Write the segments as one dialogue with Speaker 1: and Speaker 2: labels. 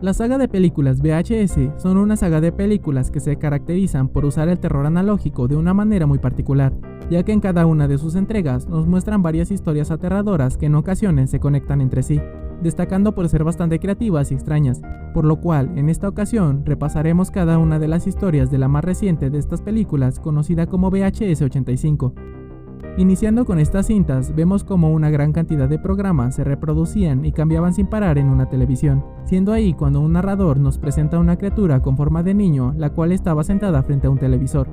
Speaker 1: La saga de películas VHS son una saga de películas que se caracterizan por usar el terror analógico de una manera muy particular, ya que en cada una de sus entregas nos muestran varias historias aterradoras que en ocasiones se conectan entre sí, destacando por ser bastante creativas y extrañas, por lo cual en esta ocasión repasaremos cada una de las historias de la más reciente de estas películas, conocida como VHS 85. Iniciando con estas cintas, vemos como una gran cantidad de programas se reproducían y cambiaban sin parar en una televisión, siendo ahí cuando un narrador nos presenta una criatura con forma de niño, la cual estaba sentada frente a un televisor.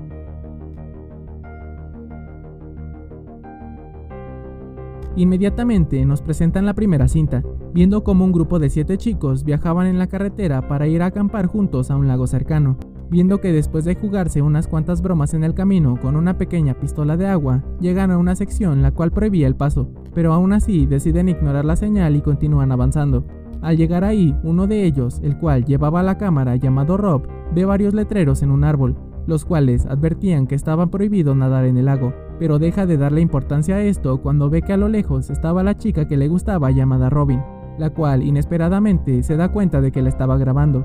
Speaker 1: Inmediatamente nos presentan la primera cinta, viendo cómo un grupo de 7 chicos viajaban en la carretera para ir a acampar juntos a un lago cercano, viendo que después de jugarse unas cuantas bromas en el camino con una pequeña pistola de agua, llegan a una sección la cual prohibía el paso, pero aún así deciden ignorar la señal y continúan avanzando. Al llegar ahí, uno de ellos, el cual llevaba la cámara llamado Rob, ve varios letreros en un árbol, los cuales advertían que estaba prohibido nadar en el lago, pero deja de darle importancia a esto cuando ve que a lo lejos estaba la chica que le gustaba llamada Robin, la cual inesperadamente se da cuenta de que la estaba grabando.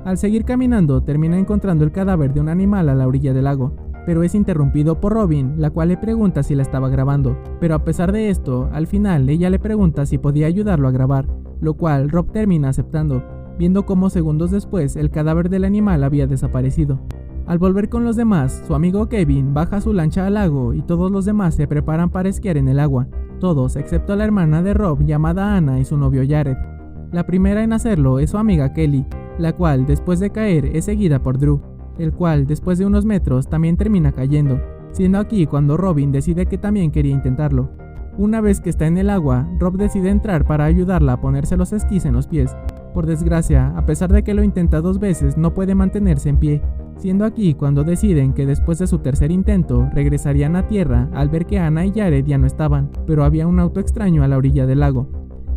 Speaker 1: Al seguir caminando, termina encontrando el cadáver de un animal a la orilla del lago, pero es interrumpido por Robin, la cual le pregunta si la estaba grabando, pero a pesar de esto, al final ella le pregunta si podía ayudarlo a grabar, lo cual Rob termina aceptando, viendo cómo segundos después el cadáver del animal había desaparecido. Al volver con los demás, su amigo Kevin baja su lancha al lago y todos los demás se preparan para esquiar en el agua, todos excepto la hermana de Rob llamada Anna y su novio Jared. La primera en hacerlo es su amiga Kelly, la cual después de caer es seguida por Drew, el cual después de unos metros también termina cayendo, siendo aquí cuando Robin decide que también quería intentarlo. Una vez que está en el agua, Rob decide entrar para ayudarla a ponerse los esquís en los pies. Por desgracia, a pesar de que lo intenta 2 veces, no puede mantenerse en pie, siendo aquí cuando deciden que después de su tercer intento regresarían a tierra al ver que Anna y Jared ya no estaban, pero había un auto extraño a la orilla del lago.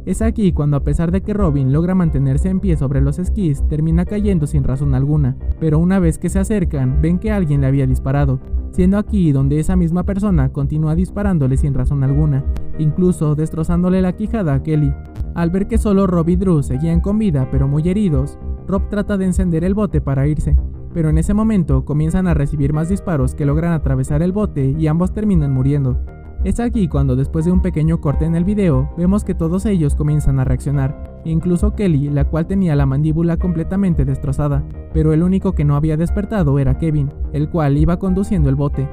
Speaker 1: Es aquí cuando, a pesar de que Robin logra mantenerse en pie sobre los esquís, termina cayendo sin razón alguna, pero una vez que se acercan ven que alguien le había disparado, siendo aquí donde esa misma persona continúa disparándole sin razón alguna, incluso destrozándole la quijada a Kelly. Al ver que solo Rob y Drew seguían con vida pero muy heridos, Rob trata de encender el bote para irse, pero en ese momento comienzan a recibir más disparos que logran atravesar el bote y ambos terminan muriendo. Es aquí cuando, después de un pequeño corte en el video, vemos que todos ellos comienzan a reaccionar, incluso Kelly, la cual tenía la mandíbula completamente destrozada, pero el único que no había despertado era Kevin, el cual iba conduciendo el bote.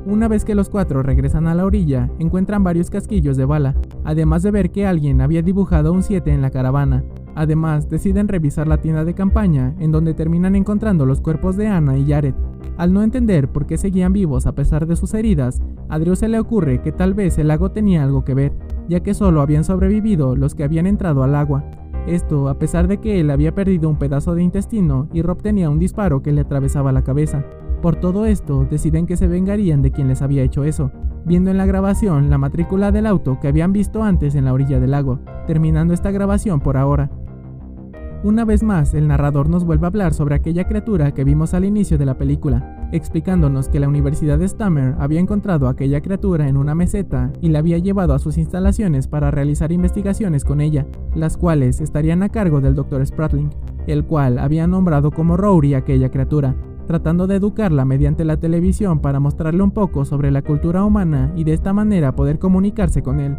Speaker 1: Una vez que los 4 regresan a la orilla, encuentran varios casquillos de bala, además de ver que alguien había dibujado un 7 en la caravana. Además, deciden revisar la tienda de campaña, en donde terminan encontrando los cuerpos de Anna y Jared. Al no entender por qué seguían vivos a pesar de sus heridas, a Drew se le ocurre que tal vez el lago tenía algo que ver, ya que solo habían sobrevivido los que habían entrado al agua. Esto a pesar de que él había perdido un pedazo de intestino y Rob tenía un disparo que le atravesaba la cabeza. Por todo esto, deciden que se vengarían de quien les había hecho eso, viendo en la grabación la matrícula del auto que habían visto antes en la orilla del lago, terminando esta grabación por ahora. Una vez más, el narrador nos vuelve a hablar sobre aquella criatura que vimos al inicio de la película, explicándonos que la Universidad de Stammer había encontrado a aquella criatura en una meseta y la había llevado a sus instalaciones para realizar investigaciones con ella, las cuales estarían a cargo del Dr. Spratling, el cual había nombrado como Rory a aquella criatura, tratando de educarla mediante la televisión para mostrarle un poco sobre la cultura humana y de esta manera poder comunicarse con él.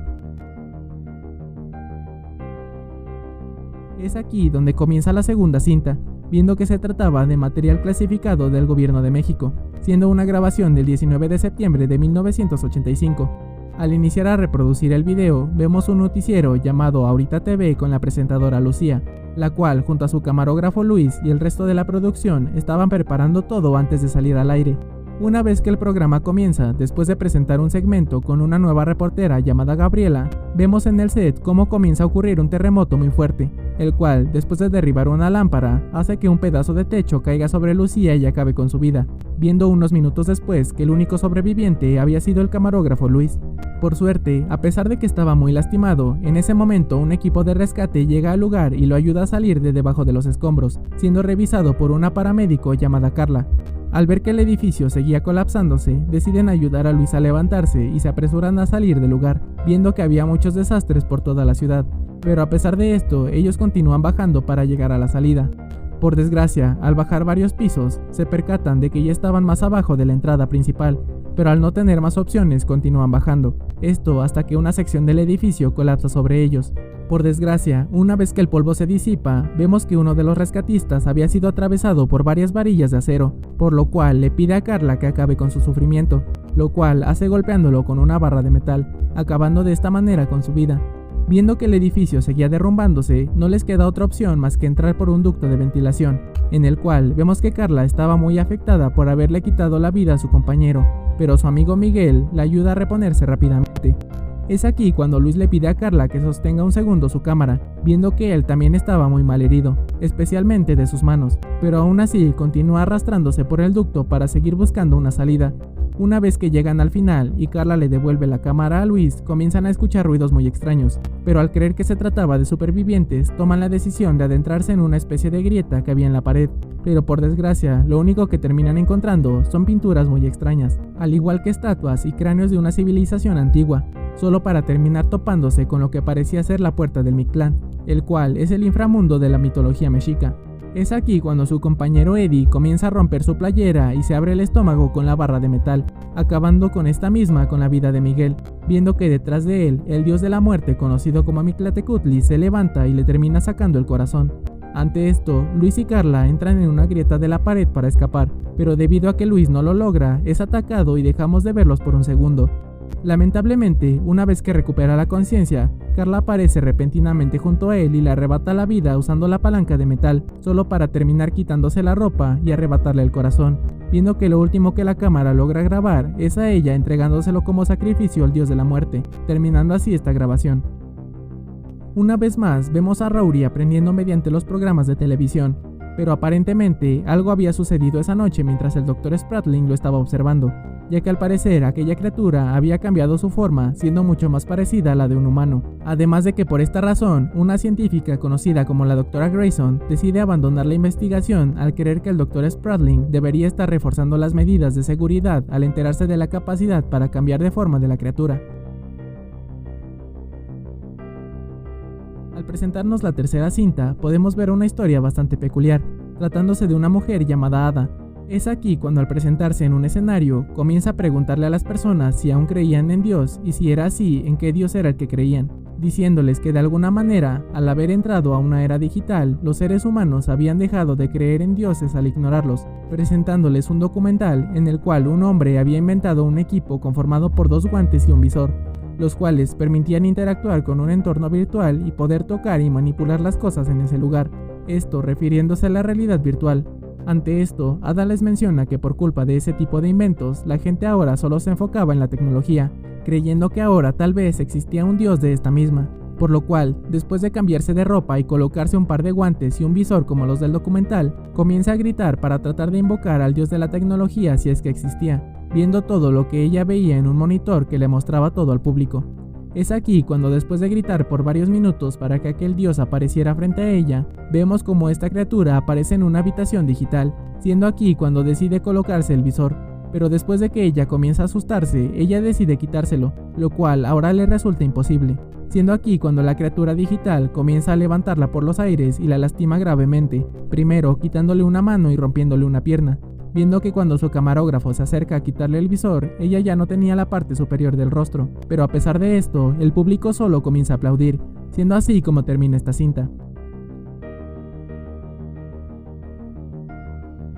Speaker 1: Es aquí donde comienza la segunda cinta, viendo que se trataba de material clasificado del gobierno de México, siendo una grabación del 19 de septiembre de 1985. Al iniciar a reproducir el video, vemos un noticiero llamado Ahorita TV con la presentadora Lucía, la cual junto a su camarógrafo Luis y el resto de la producción estaban preparando todo antes de salir al aire. Una vez que el programa comienza, después de presentar un segmento con una nueva reportera llamada Gabriela, vemos en el set cómo comienza a ocurrir un terremoto muy fuerte, el cual, después de derribar una lámpara, hace que un pedazo de techo caiga sobre Lucía y acabe con su vida, viendo unos minutos después que el único sobreviviente había sido el camarógrafo Luis. Por suerte, a pesar de que estaba muy lastimado, en ese momento un equipo de rescate llega al lugar y lo ayuda a salir de debajo de los escombros, siendo revisado por una paramédico llamada Carla. Al ver que el edificio seguía colapsándose, deciden ayudar a Luis a levantarse y se apresuran a salir del lugar, viendo que había muchos desastres por toda la ciudad. pero a pesar de esto, ellos continúan bajando para llegar a la salida. Por desgracia, al bajar varios pisos, se percatan de que ya estaban más abajo de la entrada principal, pero al no tener más opciones continúan bajando, esto hasta que una sección del edificio colapsa sobre ellos. Por desgracia, una vez que el polvo se disipa, vemos que uno de los rescatistas había sido atravesado por varias varillas de acero, por lo cual le pide a Carla que acabe con su sufrimiento, lo cual hace golpeándolo con una barra de metal, acabando de esta manera con su vida. Viendo que el edificio seguía derrumbándose, no les queda otra opción más que entrar por un ducto de ventilación, en el cual vemos que Carla estaba muy afectada por haberle quitado la vida a su compañero, pero su amigo Miguel la ayuda a reponerse rápidamente. Es aquí cuando Luis le pide a Carla que sostenga un segundo su cámara, viendo que él también estaba muy mal herido, especialmente de sus manos, pero aún así continúa arrastrándose por el ducto para seguir buscando una salida. Una vez que llegan al final y Carla le devuelve la cámara a Luis, comienzan a escuchar ruidos muy extraños, pero al creer que se trataba de supervivientes, toman la decisión de adentrarse en una especie de grieta que había en la pared, pero por desgracia, lo único que terminan encontrando son pinturas muy extrañas, al igual que estatuas y cráneos de una civilización antigua, solo para terminar topándose con lo que parecía ser la puerta del Mictlán, el cual es el inframundo de la mitología mexica. Es aquí cuando su compañero Eddie comienza a romper su playera y se abre el estómago con la barra de metal, acabando con esta misma con la vida de Miguel, viendo que detrás de él, el dios de la muerte conocido como Mictlatecutli se levanta y le termina sacando el corazón. Ante esto, Luis y Carla entran en una grieta de la pared para escapar, pero debido a que Luis no lo logra, es atacado y dejamos de verlos por un segundo. Lamentablemente, una vez que recupera la conciencia, Carla aparece repentinamente junto a él y le arrebata la vida usando la palanca de metal, solo para terminar quitándose la ropa y arrebatarle el corazón, viendo que lo último que la cámara logra grabar es a ella entregándoselo como sacrificio al dios de la muerte, terminando así esta grabación. Una vez más, vemos a Rory aprendiendo mediante los programas de televisión, pero aparentemente algo había sucedido esa noche mientras el Dr. Spratling lo estaba observando, ya que al parecer aquella criatura había cambiado su forma, siendo mucho más parecida a la de un humano. Además de que por esta razón, una científica conocida como la Dra. Grayson decide abandonar la investigación al creer que el Dr. Spratling debería estar reforzando las medidas de seguridad al enterarse de la capacidad para cambiar de forma de la criatura. Al presentarnos la tercera cinta, podemos ver una historia bastante peculiar, tratándose de una mujer llamada Ada. Es aquí cuando al presentarse en un escenario, comienza a preguntarle a las personas si aún creían en Dios y si era así, en qué Dios era el que creían, diciéndoles que de alguna manera, al haber entrado a una era digital, los seres humanos habían dejado de creer en dioses al ignorarlos, presentándoles un documental en el cual un hombre había inventado un equipo conformado por 2 guantes y un visor, los cuales permitían interactuar con un entorno virtual y poder tocar y manipular las cosas en ese lugar, esto refiriéndose a la realidad virtual. Ante esto, Ada les menciona que por culpa de ese tipo de inventos, la gente ahora solo se enfocaba en la tecnología, creyendo que ahora tal vez existía un dios de esta misma, por lo cual, después de cambiarse de ropa y colocarse un par de guantes y un visor como los del documental, comienza a gritar para tratar de invocar al dios de la tecnología si es que existía, viendo todo lo que ella veía en un monitor que le mostraba todo al público. Es aquí cuando después de gritar por varios minutos para que aquel dios apareciera frente a ella, vemos como esta criatura aparece en una habitación digital, siendo aquí cuando decide colocarse el visor, pero después de que ella comienza a asustarse, ella decide quitárselo, lo cual ahora le resulta imposible, siendo aquí cuando la criatura digital comienza a levantarla por los aires y la lastima gravemente, primero quitándole una mano y rompiéndole una pierna, viendo que cuando su camarógrafo se acerca a quitarle el visor, ella ya no tenía la parte superior del rostro, pero a pesar de esto, el público solo comienza a aplaudir, siendo así como termina esta cinta.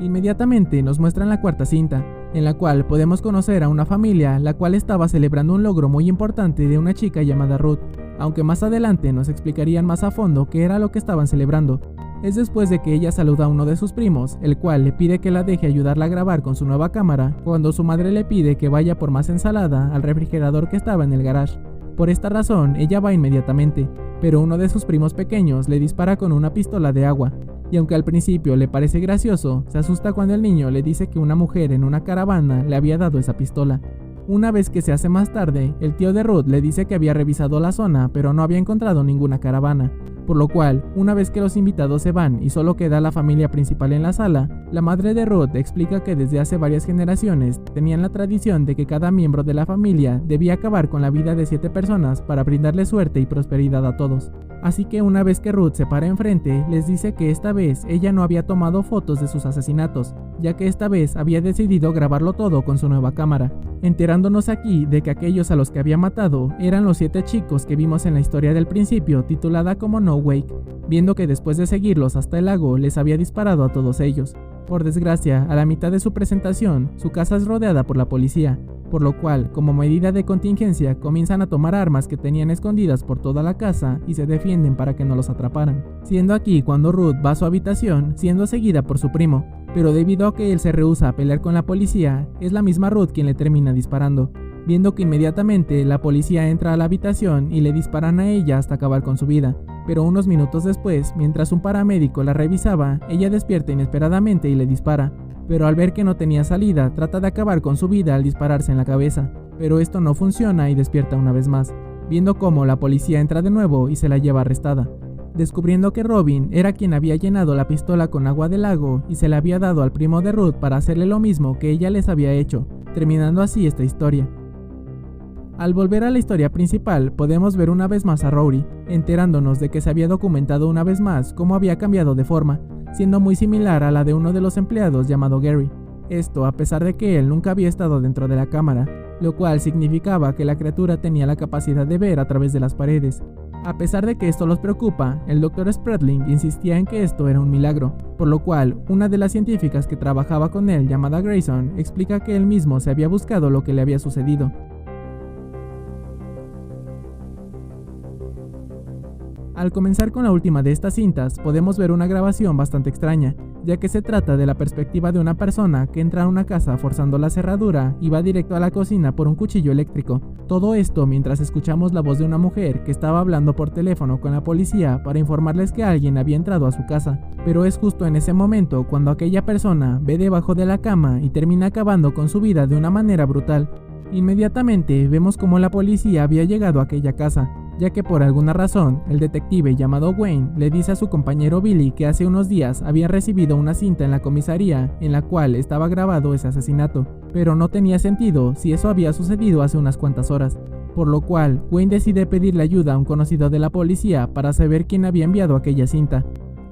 Speaker 1: Inmediatamente nos muestran la cuarta cinta, en la cual podemos conocer a una familia la cual estaba celebrando un logro muy importante de una chica llamada Ruth, aunque más adelante nos explicarían más a fondo qué era lo que estaban celebrando. Es después de que ella saluda a uno de sus primos, el cual le pide que la deje ayudarla a grabar con su nueva cámara, cuando su madre le pide que vaya por más ensalada al refrigerador que estaba en el garage. Por esta razón, ella va inmediatamente, pero uno de sus primos pequeños le dispara con una pistola de agua, y aunque al principio le parece gracioso, se asusta cuando el niño le dice que una mujer en una caravana le había dado esa pistola. Una vez que se hace más tarde, el tío de Ruth le dice que había revisado la zona, pero no había encontrado ninguna caravana, por lo cual, una vez que los invitados se van y solo queda la familia principal en la sala, la madre de Ruth explica que desde hace varias generaciones tenían la tradición de que cada miembro de la familia debía acabar con la vida de 7 personas para brindarle suerte y prosperidad a todos. Así que una vez que Ruth se para enfrente, les dice que esta vez ella no había tomado fotos de sus asesinatos, ya que esta vez había decidido grabarlo todo con su nueva cámara, enterándonos aquí de que aquellos a los que había matado eran los 7 chicos que vimos en la historia del principio titulada como No Wake, viendo que después de seguirlos hasta el lago les había disparado a todos ellos. Por desgracia, a la mitad de su presentación, su casa es rodeada por la policía, por lo cual, como medida de contingencia, comienzan a tomar armas que tenían escondidas por toda la casa y se defienden para que no los atraparan. Siendo aquí cuando Ruth va a su habitación, siendo seguida por su primo, pero debido a que él se rehúsa a pelear con la policía, es la misma Ruth quien le termina disparando, viendo que inmediatamente la policía entra a la habitación y le disparan a ella hasta acabar con su vida. Pero unos minutos después, mientras un paramédico la revisaba, ella despierta inesperadamente y le dispara. Pero al ver que no tenía salida, trata de acabar con su vida al dispararse en la cabeza. Pero esto no funciona y despierta una vez más, viendo cómo la policía entra de nuevo y se la lleva arrestada, descubriendo que Robin era quien había llenado la pistola con agua del lago y se la había dado al primo de Ruth para hacerle lo mismo que ella les había hecho, terminando así esta historia. Al volver a la historia principal, podemos ver una vez más a Rory, enterándonos de que se había documentado una vez más cómo había cambiado de forma, siendo muy similar a la de uno de los empleados llamado Gary. Esto a pesar de que él nunca había estado dentro de la cámara, lo cual significaba que la criatura tenía la capacidad de ver a través de las paredes. A pesar de que esto los preocupa, el Dr. Spradling insistía en que esto era un milagro, por lo cual una de las científicas que trabajaba con él, llamada Grayson, explica que él mismo se había buscado lo que le había sucedido. Al comenzar con la última de estas cintas, podemos ver una grabación bastante extraña, ya que se trata de la perspectiva de una persona que entra a una casa forzando la cerradura y va directo a la cocina por un cuchillo eléctrico. Todo esto mientras escuchamos la voz de una mujer que estaba hablando por teléfono con la policía para informarles que alguien había entrado a su casa. Pero es justo en ese momento cuando aquella persona ve debajo de la cama y termina acabando con su vida de una manera brutal. Inmediatamente vemos cómo la policía había llegado a aquella casa, ya que por alguna razón el detective llamado Wayne le dice a su compañero Billy que hace unos días había recibido una cinta en la comisaría en la cual estaba grabado ese asesinato, pero no tenía sentido si eso había sucedido hace unas cuantas horas, por lo cual Wayne decide pedirle ayuda a un conocido de la policía para saber quién había enviado aquella cinta.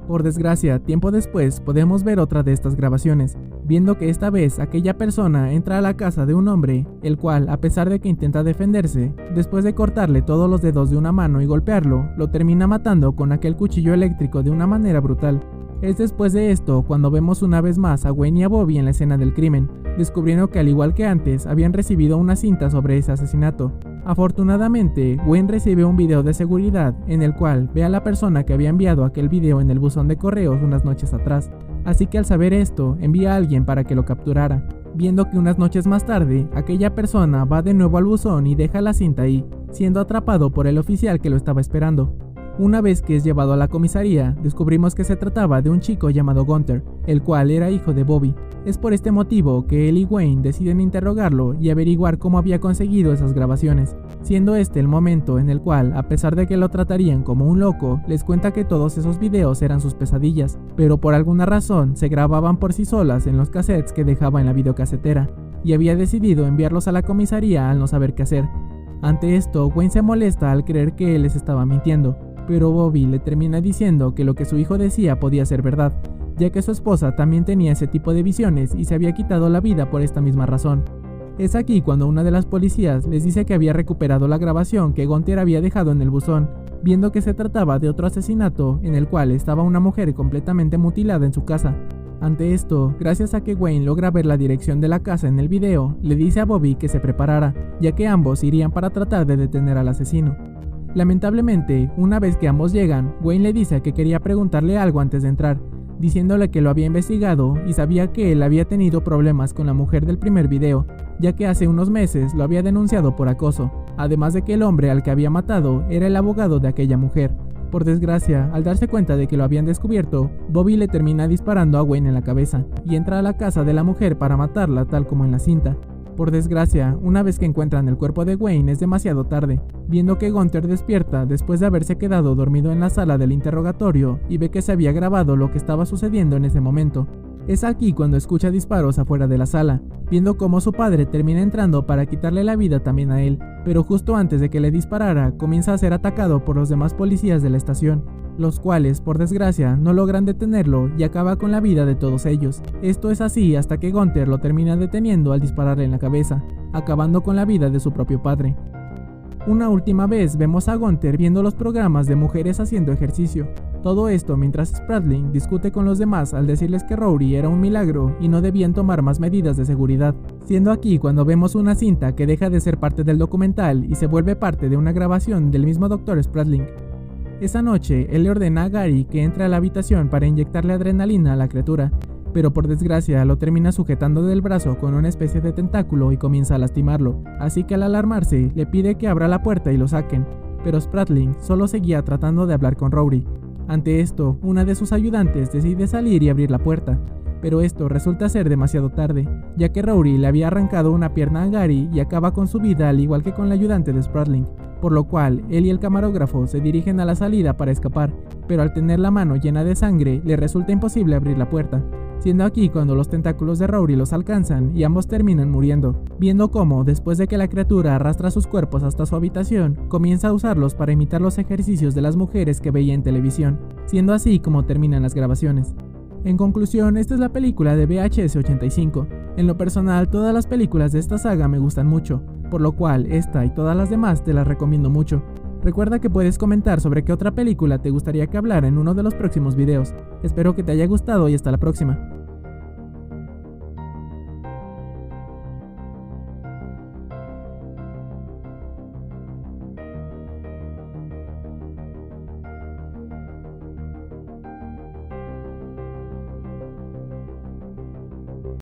Speaker 1: Por desgracia, tiempo después podemos ver otra de estas grabaciones, viendo que esta vez aquella persona entra a la casa de un hombre, el cual, a pesar de que intenta defenderse, después de cortarle todos los dedos de una mano y golpearlo, lo termina matando con aquel cuchillo eléctrico de una manera brutal. Es después de esto cuando vemos una vez más a Wayne y a Bobby en la escena del crimen, descubriendo que al igual que antes habían recibido una cinta sobre ese asesinato. Afortunadamente, Wayne recibe un video de seguridad en el cual ve a la persona que había enviado aquel video en el buzón de correos unas noches atrás, así que al saber esto, envía a alguien para que lo capturara, viendo que unas noches más tarde, aquella persona va de nuevo al buzón y deja la cinta ahí, siendo atrapado por el oficial que lo estaba esperando. Una vez que es llevado a la comisaría, descubrimos que se trataba de un chico llamado Gunther, el cual era hijo de Bobby. Es por este motivo que él y Wayne deciden interrogarlo y averiguar cómo había conseguido esas grabaciones, siendo este el momento en el cual, a pesar de que lo tratarían como un loco, les cuenta que todos esos videos eran sus pesadillas, pero por alguna razón se grababan por sí solas en los cassettes que dejaba en la videocasetera, y había decidido enviarlos a la comisaría al no saber qué hacer. Ante esto, Wayne se molesta al creer que él les estaba mintiendo, pero Bobby le termina diciendo que lo que su hijo decía podía ser verdad, ya que su esposa también tenía ese tipo de visiones y se había quitado la vida por esta misma razón. Es aquí cuando una de las policías les dice que había recuperado la grabación que Gunther había dejado en el buzón, viendo que se trataba de otro asesinato en el cual estaba una mujer completamente mutilada en su casa. Ante esto, gracias a que Wayne logra ver la dirección de la casa en el video, le dice a Bobby que se preparara, ya que ambos irían para tratar de detener al asesino. Lamentablemente, una vez que ambos llegan, Wayne le dice que quería preguntarle algo antes de entrar, diciéndole que lo había investigado y sabía que él había tenido problemas con la mujer del primer video, ya que hace unos meses lo había denunciado por acoso, además de que el hombre al que había matado era el abogado de aquella mujer. Por desgracia, al darse cuenta de que lo habían descubierto, Bobby le termina disparando a Wayne en la cabeza y entra a la casa de la mujer para matarla tal como en la cinta. Por desgracia, una vez que encuentran el cuerpo de Wayne es demasiado tarde, viendo que Gunther despierta después de haberse quedado dormido en la sala del interrogatorio y ve que se había grabado lo que estaba sucediendo en ese momento. Es aquí cuando escucha disparos afuera de la sala, viendo cómo su padre termina entrando para quitarle la vida también a él, pero justo antes de que le disparara, comienza a ser atacado por los demás policías de la estación, los cuales, por desgracia, no logran detenerlo y acaba con la vida de todos ellos. Esto es así hasta que Gunther lo termina deteniendo al dispararle en la cabeza, acabando con la vida de su propio padre. Una última vez vemos a Gunther viendo los programas de mujeres haciendo ejercicio. Todo esto mientras Spradlin discute con los demás al decirles que Rory era un milagro y no debían tomar más medidas de seguridad, siendo aquí cuando vemos una cinta que deja de ser parte del documental y se vuelve parte de una grabación del mismo Dr. Spradlin. Esa noche, él le ordena a Gary que entre a la habitación para inyectarle adrenalina a la criatura, pero por desgracia lo termina sujetando del brazo con una especie de tentáculo y comienza a lastimarlo, así que al alarmarse le pide que abra la puerta y lo saquen, pero Spradlin solo seguía tratando de hablar con Rory. Ante esto, una de sus ayudantes decide salir y abrir la puerta, pero esto resulta ser demasiado tarde, ya que Rory le había arrancado una pierna a Gary y acaba con su vida al igual que con la ayudante de Spradlin, por lo cual él y el camarógrafo se dirigen a la salida para escapar, pero al tener la mano llena de sangre le resulta imposible abrir la puerta, siendo aquí cuando los tentáculos de Rory los alcanzan y ambos terminan muriendo, viendo cómo, después de que la criatura arrastra sus cuerpos hasta su habitación, comienza a usarlos para imitar los ejercicios de las mujeres que veía en televisión, siendo así como terminan las grabaciones. En conclusión, esta es la película de VHS 85. En lo personal, todas las películas de esta saga me gustan mucho, por lo cual esta y todas las demás te las recomiendo mucho. Recuerda que puedes comentar sobre qué otra película te gustaría que hablara en uno de los próximos videos. Espero que te haya gustado y hasta la próxima.